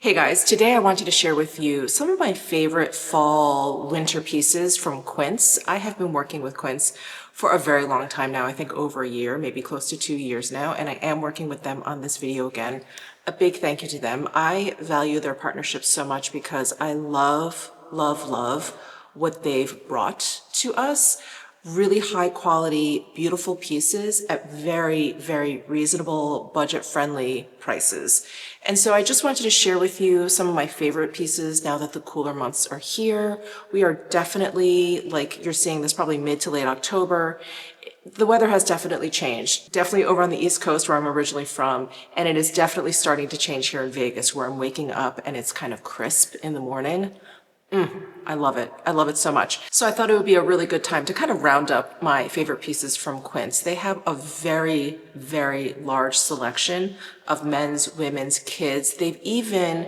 Hey guys, today I wanted to share with you some of my favorite fall winter pieces from Quince. I have been working with Quince for a very long time now, I think over a year, maybe close to 2 years now, and I am working with them on this video again. A big thank you to them. I value their partnership so much because I love, love, love what they've brought to us. Really high quality, beautiful pieces at very, very reasonable, budget-friendly prices. And so I just wanted to share with you some of my favorite pieces now that the cooler months are here. We are definitely, like you're seeing this probably mid to late October. The weather has definitely changed, definitely over on the East Coast where I'm originally from, and it is definitely starting to change here in Vegas where I'm waking up and it's kind of crisp in the morning. I love it. I love it so much. So I thought it would be a really good time to kind of round up my favorite pieces from Quince. They have a very, very large selection of men's, women's, kids. They've even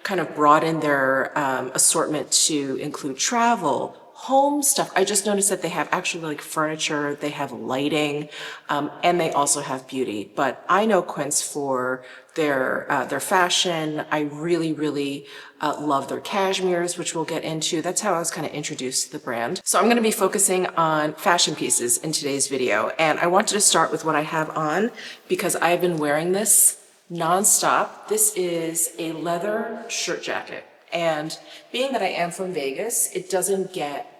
kind of broadened their assortment to include travel, home stuff. I just noticed that they have actually like furniture, they have lighting, and they also have beauty. But I know Quince for their fashion. I really, really love their cashmeres, which we'll get into. That's how I was kind of introduced to the brand. So I'm going to be focusing on fashion pieces in today's video. And I wanted to start with what I have on because I've been wearing this nonstop. This is a leather shirt jacket. And being that I am from Vegas, it doesn't get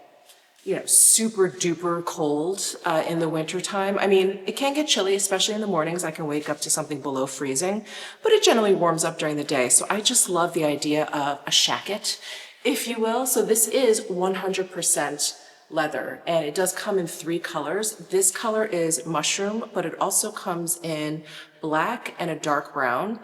super duper cold in the winter time. I mean, it can get chilly, especially in the mornings. I can wake up to something below freezing, but it generally warms up during the day. So I just love the idea of a shacket, if you will. So this is 100% leather, and it does come in 3 colors. This color is mushroom, but it also comes in black and a dark brown.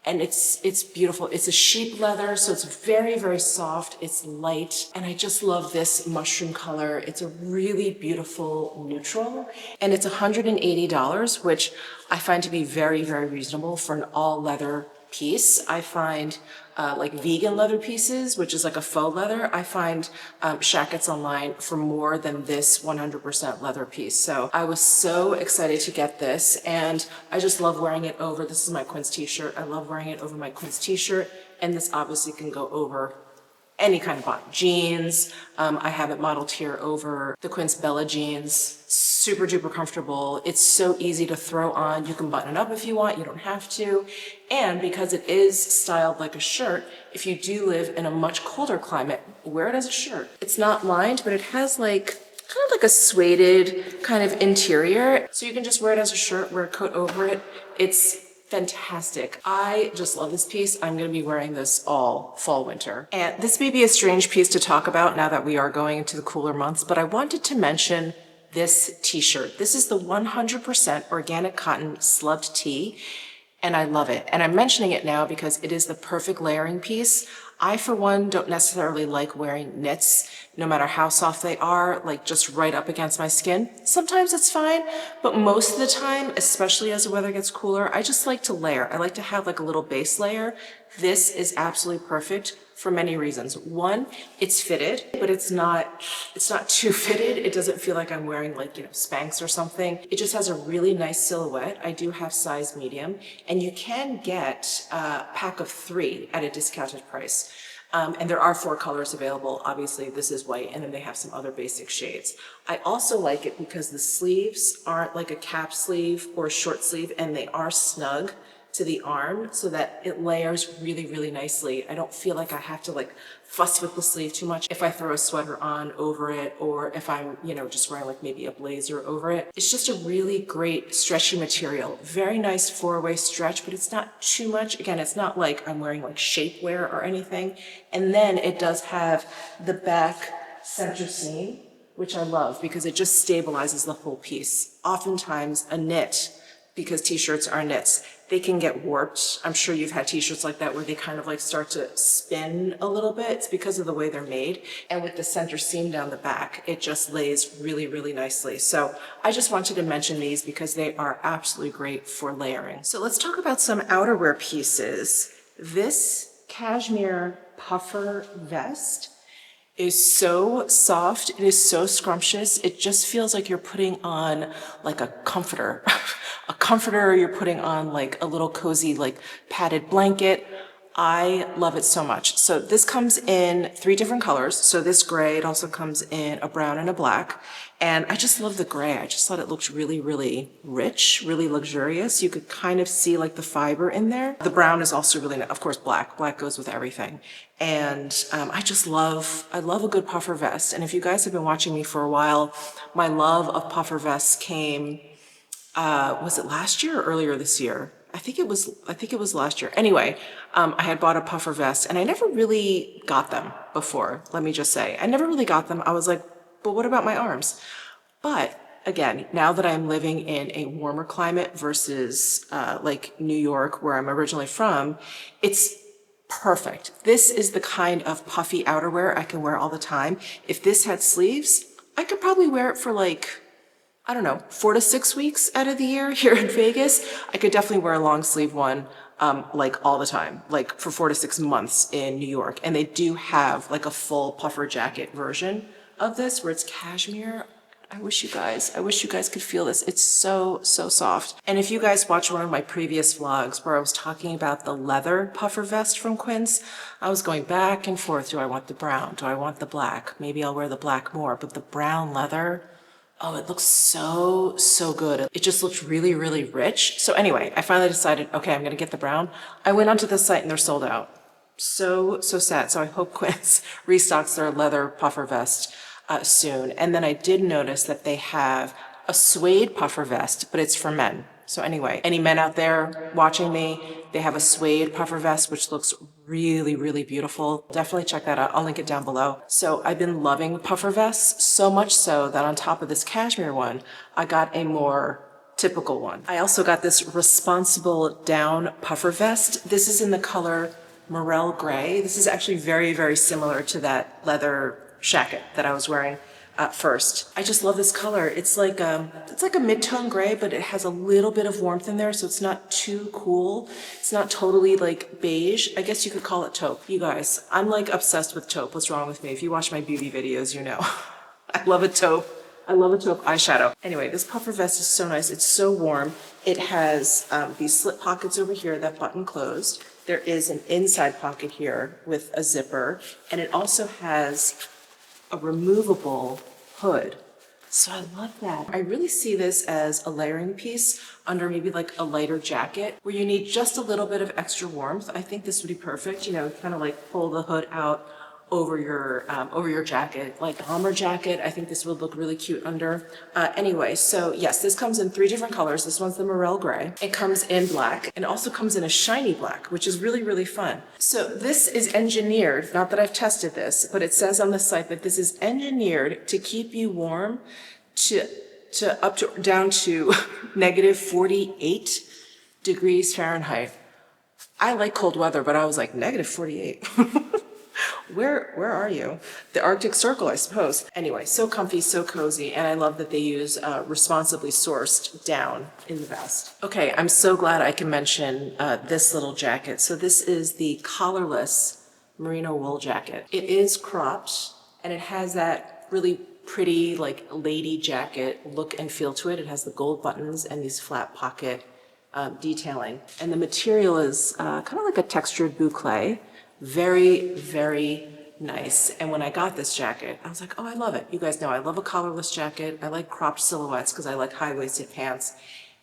And it's beautiful. It's a sheep leather, so it's very, very soft. It's light, and I just love this mushroom color. It's a really beautiful neutral, and it's $180, which I find to be very, very reasonable for an all leather piece. I find like vegan leather pieces, which is like a faux leather, I find shackets online for more than this 100% leather piece. So I was so excited to get this, and I just love wearing it over, this is my Quince t-shirt, I love wearing it over my Quince t-shirt, and this obviously can go over any kind of bottom. Jeans, I have it modeled here over the Quince Bella jeans. Super duper comfortable. It's so easy to throw on. You can button it up if you want, you don't have to. And because it is styled like a shirt, if you do live in a much colder climate, wear it as a shirt. It's not lined, but it has like kind of like a suede kind of interior. So you can just wear it as a shirt, wear a coat over it. It's fantastic. I just love this piece. I'm going to be wearing this all fall winter. And this may be a strange piece to talk about now that we are going into the cooler months, but I wanted to mention this t-shirt. This is the 100% organic cotton slubbed tee, and I love it. And I'm mentioning it now because it is the perfect layering piece. I, for one, don't necessarily like wearing knits, no matter how soft they are, like just right up against my skin. Sometimes it's fine, but most of the time, especially as the weather gets cooler, I just like to layer. I like to have like a little base layer. This is absolutely perfect for many reasons. One, it's fitted, but it's not too fitted. It doesn't feel like I'm wearing like, Spanx or something. It just has a really nice silhouette. I do have size medium, and you can get a pack of 3 at a discounted price. And there are 4 colors available. Obviously, this is white, and then they have some other basic shades. I also like it because the sleeves aren't like a cap sleeve or a short sleeve, and they are snug to the arm so that it layers really, really nicely. I don't feel like I have to like fuss with the sleeve too much if I throw a sweater on over it, or if I'm, just wearing like maybe a blazer over it. It's just a really great stretchy material. Very nice 4-way stretch, but it's not too much. Again, it's not like I'm wearing like shapewear or anything. And then it does have the back center seam, which I love because it just stabilizes the whole piece. Oftentimes a knit, because t-shirts are knits, they can get warped. I'm sure you've had t-shirts like that where they kind of like start to spin a little bit. It's because of the way they're made. And with the center seam down the back, it just lays really, really nicely. So I just wanted to mention these because they are absolutely great for layering. So let's talk about some outerwear pieces. This cashmere puffer vest is so soft, it is so scrumptious, it just feels like you're putting on like a comforter. A comforter, or you're putting on like a little cozy like padded blanket. I love it so much. So this comes in 3 different colors. So this gray, it also comes in a brown and a black. And I just love the gray. I just thought it looked really, really rich, really luxurious. You could kind of see like the fiber in there. The brown is also really, of course, black. Black goes with everything. And I love a good puffer vest. And if you guys have been watching me for a while, my love of puffer vests came, was it last year or earlier this year? I think it was last year. Anyway, I had bought a puffer vest and I never really got them before. Let me just say, I never really got them. I was like, but what about my arms? But again, now that I'm living in a warmer climate versus like New York, where I'm originally from, it's perfect. This is the kind of puffy outerwear I can wear all the time. If this had sleeves, I could probably wear it for like, I don't know, 4 to 6 weeks out of the year here in Vegas. I could definitely wear a long sleeve one like all the time, like for 4 to 6 months in New York. And they do have like a full puffer jacket version of this where it's cashmere. I wish you guys could feel this. It's so, so soft. And if you guys watch one of my previous vlogs where I was talking about the leather puffer vest from Quince, I was going back and forth. Do I want the brown? Do I want the black? Maybe I'll wear the black more, but the brown leather, oh, it looks so, so good. It just looks really, really rich. So anyway, I finally decided, okay, I'm gonna get the brown. I went onto the site and they're sold out. So, so sad. So I hope Quince restocks their leather puffer vest soon. And then I did notice that they have a suede puffer vest, but it's for men. So anyway, any men out there watching me, they have a suede puffer vest, which looks really, really beautiful. Definitely check that out. I'll link it down below. So I've been loving puffer vests, so much so that on top of this cashmere one, I got a more typical one. I also got this responsible down puffer vest. This is in the color Morel Gray. This is actually very, very similar to that leather jacket that I was wearing first. I just love this color. It's like a mid-tone gray, but it has a little bit of warmth in there, so it's not too cool. It's not totally like beige. I guess you could call it taupe. You guys, I'm like obsessed with taupe. What's wrong with me? If you watch my beauty videos, you know. I love a taupe. I love a taupe eyeshadow. Anyway, this puffer vest is so nice. It's so warm. It has these slit pockets over here that button closed. There is an inside pocket here with a zipper, and it also has a removable hood. So I love that. I really see this as a layering piece under maybe like a lighter jacket where you need just a little bit of extra warmth. I think this would be perfect. You know, kind of like pull the hood out over your jacket, like a bomber jacket. I think this would look really cute under. Anyway, so yes, this comes in 3 different colors. This one's the Morel Gray. It comes in black and also comes in a shiny black, which is really, really fun. So this is engineered, not that I've tested this, but it says on the site that this is engineered to keep you warm down to negative 48 degrees Fahrenheit. I like cold weather, but I was like, negative 48. Where are you? The Arctic Circle, I suppose. Anyway, so comfy, so cozy, and I love that they use responsibly sourced down in the vest. Okay, I'm so glad I can mention this little jacket. So this is the collarless merino wool jacket. It is cropped, and it has that really pretty, like, lady jacket look and feel to it. It has the gold buttons and these flat pocket detailing. And the material is kind of like a textured boucle. Very, very nice. And when I got this jacket, I was like, oh, I love it. You guys know I love a collarless jacket. I like cropped silhouettes because I like high-waisted pants.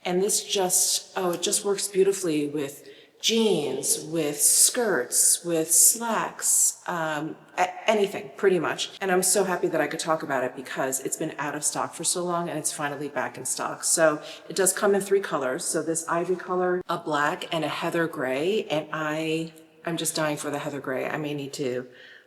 And this just, it just works beautifully with jeans, with skirts, with slacks, anything pretty much. And I'm so happy that I could talk about it because it's been out of stock for so long and it's finally back in stock. So it does come in 3 colors. So this ivory color, a black, and a heather gray. And I'm just dying for the heather gray. I may need to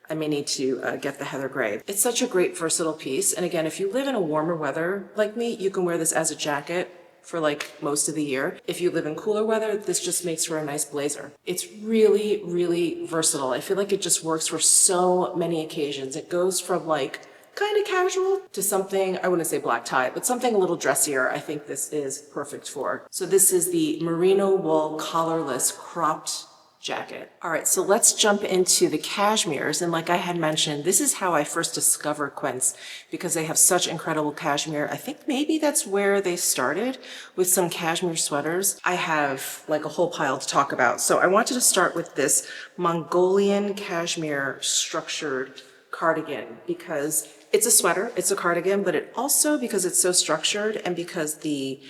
get the heather gray. It's such a great versatile piece. And again, if you live in a warmer weather like me, you can wear this as a jacket for like most of the year. If you live in cooler weather, this just makes for a nice blazer. It's really, really versatile. I feel like it just works for so many occasions. It goes from like kind of casual to something, I wouldn't say black tie, but something a little dressier. I think this is perfect for. So this is the merino wool collarless cropped jacket. All right, so let's jump into the cashmeres. And like I had mentioned, this is how I first discovered Quince because they have such incredible cashmere. I think maybe that's where they started with some cashmere sweaters. I have like a whole pile to talk about. So I wanted to start with this Mongolian cashmere structured cardigan because it's a sweater, it's a cardigan, but it also, because it's so structured and because the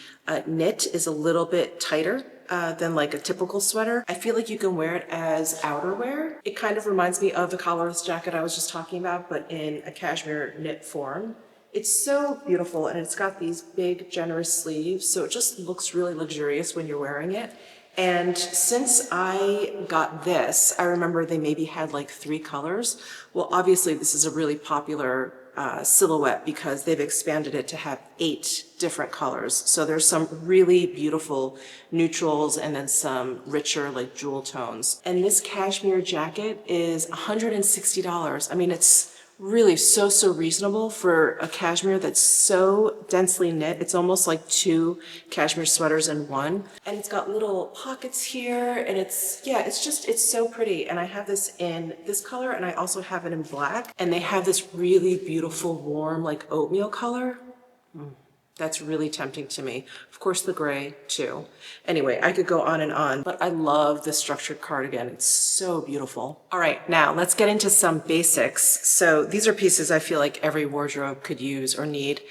knit is a little bit tighter than like a typical sweater, I feel like you can wear it as outerwear. It kind of reminds me of the collarless jacket I was just talking about, but in a cashmere knit form. It's so beautiful and it's got these big generous sleeves, so it just looks really luxurious when you're wearing it. And since I got this, I remember they maybe had like 3 colors. Well, obviously this is a really popular silhouette because they've expanded it to have 8 different colors. So there's some really beautiful neutrals and then some richer like jewel tones. And this cashmere jacket is $160. I mean, it's really so reasonable for a cashmere that's so densely knit. It's almost like 2 cashmere sweaters in one. And it's got little pockets here and it's so pretty. And I have this in this color and I also have it in black. And they have this really beautiful warm like oatmeal color. That's really tempting to me. Of course, the gray too. Anyway, I could go on, but I love this structured cardigan. It's so beautiful. All right, now let's get into some basics. So these are pieces I feel like every wardrobe could use or need.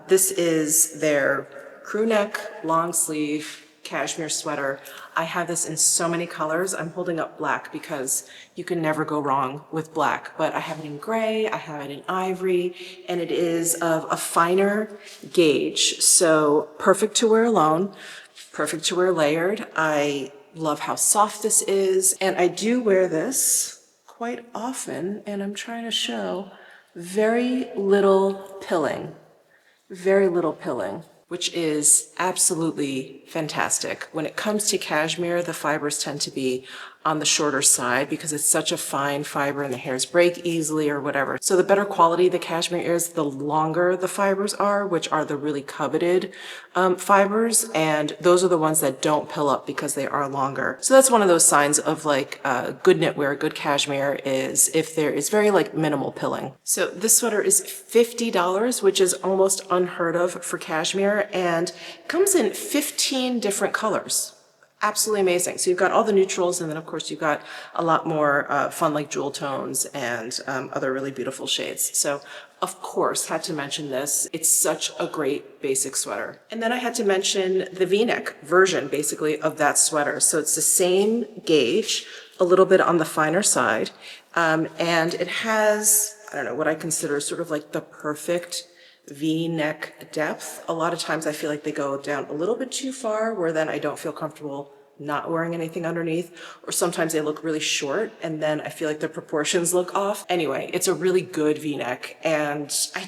This is their crew neck, long sleeve, cashmere sweater. I have this in so many colors. I'm holding up black because you can never go wrong with black, but I have it in gray, I have it in ivory, and it is of a finer gauge. So perfect to wear alone, perfect to wear layered. I love how soft this is, and I do wear this quite often, and I'm trying to show very little pilling, which is absolutely fantastic. When it comes to cashmere, the fibers tend to be on the shorter side because it's such a fine fiber and the hairs break easily or whatever. So the better quality the cashmere is, the longer the fibers are, which are the really coveted fibers. And those are the ones that don't pill up because they are longer. So that's one of those signs of like good knitwear, good cashmere is if there is very like minimal pilling. So this sweater is $50, which is almost unheard of for cashmere, and comes in 15 different colors. Absolutely amazing. So you've got all the neutrals, and then of course you've got a lot more fun like jewel tones and other really beautiful shades. So of course had to mention this. It's such a great basic sweater. And then I had to mention the V-neck version basically of that sweater. So it's the same gauge, a little bit on the finer side, and it has, I don't know, what I consider sort of like the perfect V-neck depth. A lot of times I feel like they go down a little bit too far where then I don't feel comfortable not wearing anything underneath, or sometimes they look really short and then I feel like the proportions look off. Anyway, it's a really good V-neck, and I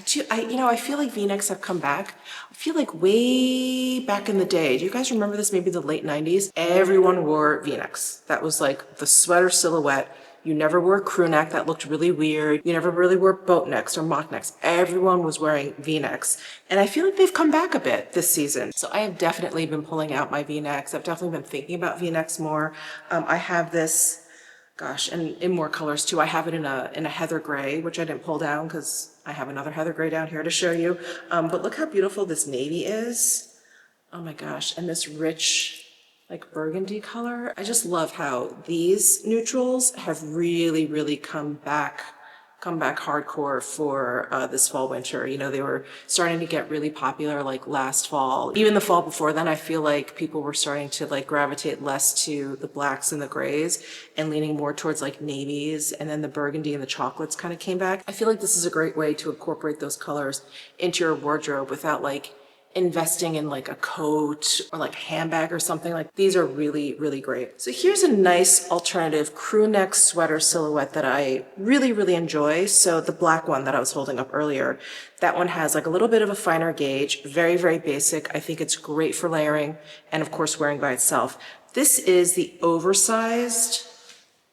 feel like V-necks have come back. I feel like way back in the day, do you guys remember this, maybe the late 90s? Everyone wore V-necks. That was like the sweater silhouette. You never wore a crew neck, that looked really weird. You never really wore boat necks or mock necks. Everyone was wearing V-necks. And I feel like they've come back a bit this season. So I have definitely been pulling out my V-necks. I've definitely been thinking about V-necks more. I have this, gosh, and in more colors too. I have it in a heather gray, which I didn't pull down because I have another heather gray down here to show you. But look how beautiful this navy is. Oh my gosh, and this rich, like burgundy color. I just love how these neutrals have really come back hardcore for this fall winter. You know, they were starting to get really popular like last fall. Even the fall before then, I feel like people were starting to like gravitate less to the blacks and the grays and leaning more towards like navies, and then the burgundy and the chocolates kind of came back. I feel like this is a great way to incorporate those colors into your wardrobe without like investing in like a coat or like handbag or something. Like these are really great. So here's a nice alternative crew neck sweater silhouette that I really enjoy. So the black one that I was holding up earlier, that one has like a little bit of a finer gauge, very basic. I think it's great for layering and of course wearing by itself. This is the oversized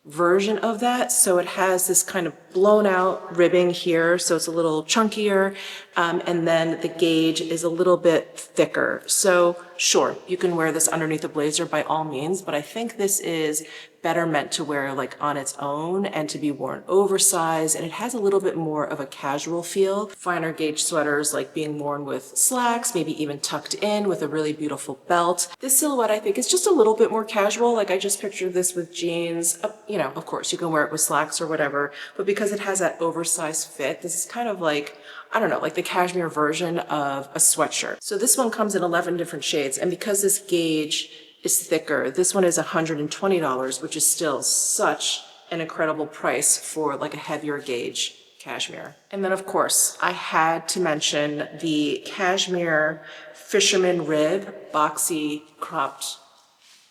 version of that. So it has this kind of blown out ribbing here. So it's a little chunkier. And then the gauge is a little bit thicker. So Sure, you can wear this underneath a blazer by all means, but I think this is better meant to wear like on its own and to be worn oversized, and it has a little bit more of a casual feel. Finer gauge sweaters like being worn with slacks, maybe even tucked in with a really beautiful belt. This silhouette I think is just a little bit more casual. Like I just pictured this with jeans. You know, of course you can wear it with slacks or whatever, but because it has that oversized fit, this is kind of like, I don't know, like the cashmere version of a sweatshirt. So this one comes in 11 different shades, and because this gauge is thicker, this one is $120, which is still such an incredible price for like a heavier gauge cashmere. And then of course, I had to mention the cashmere fisherman rib boxy cropped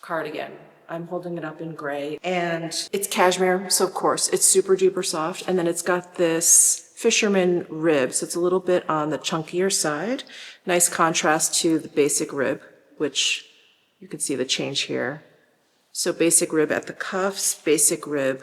cardigan. I'm holding it up in gray, and it's cashmere, so of course it's super duper soft, and then it's got this fisherman rib, so it's a little bit on the chunkier side. Nice contrast to the basic rib, which you can see the change here. So basic rib at the cuffs, basic rib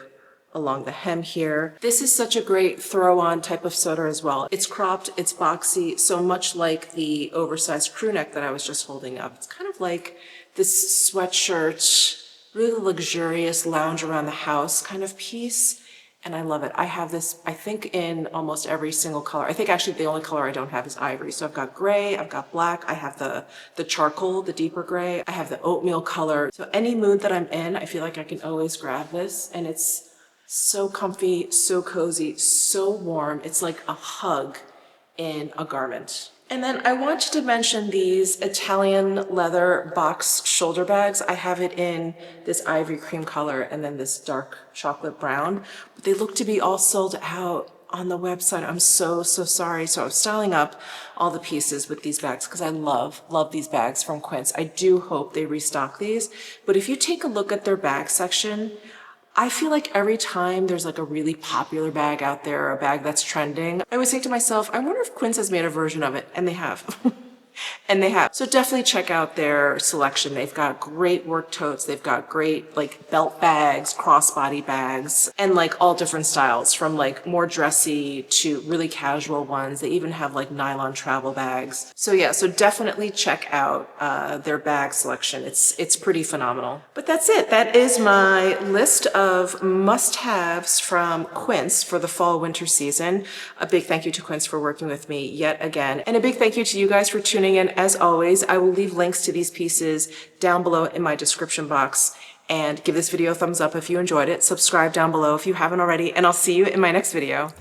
along the hem here. This is such a great throw-on type of sweater as well. It's cropped, it's boxy, so much like the oversized crew neck that I was just holding up. It's kind of like this sweatshirt, really luxurious lounge around the house kind of piece. And I love it. I have this, I think, in almost every single color. I think actually the only color I don't have is ivory. So I've got gray, I've got black, I have the charcoal, the deeper gray, I have the oatmeal color. So any mood that I'm in, I feel like I can always grab this, and it's so comfy, so cozy, so warm. It's like a hug in a garment. And then I wanted to mention these Italian leather box shoulder bags. I have it in this ivory cream color and then this dark chocolate brown, but they look to be all sold out on the website. I'm so sorry. So I was styling up all the pieces with these bags because I love these bags from Quince. I do hope they restock these, but if you take a look at their bag section, I feel like every time there's like a really popular bag out there, a bag that's trending, I always think to myself, I wonder if Quince has made a version of it, and they have. And they have. So definitely check out their selection. They've got great work totes. They've got great like belt bags, crossbody bags, and like all different styles from like more dressy to really casual ones. They even have like nylon travel bags. So yeah, so definitely check out their bag selection. It's pretty phenomenal. But that's it. That is my list of must-haves from Quince for the fall winter season. A big thank you to Quince for working with me yet again. And a big thank you to you guys for tuning in. As always, I will leave links to these pieces down below in my description box, and give this video a thumbs up if you enjoyed it. Subscribe down below if you haven't already, and I'll see you in my next video.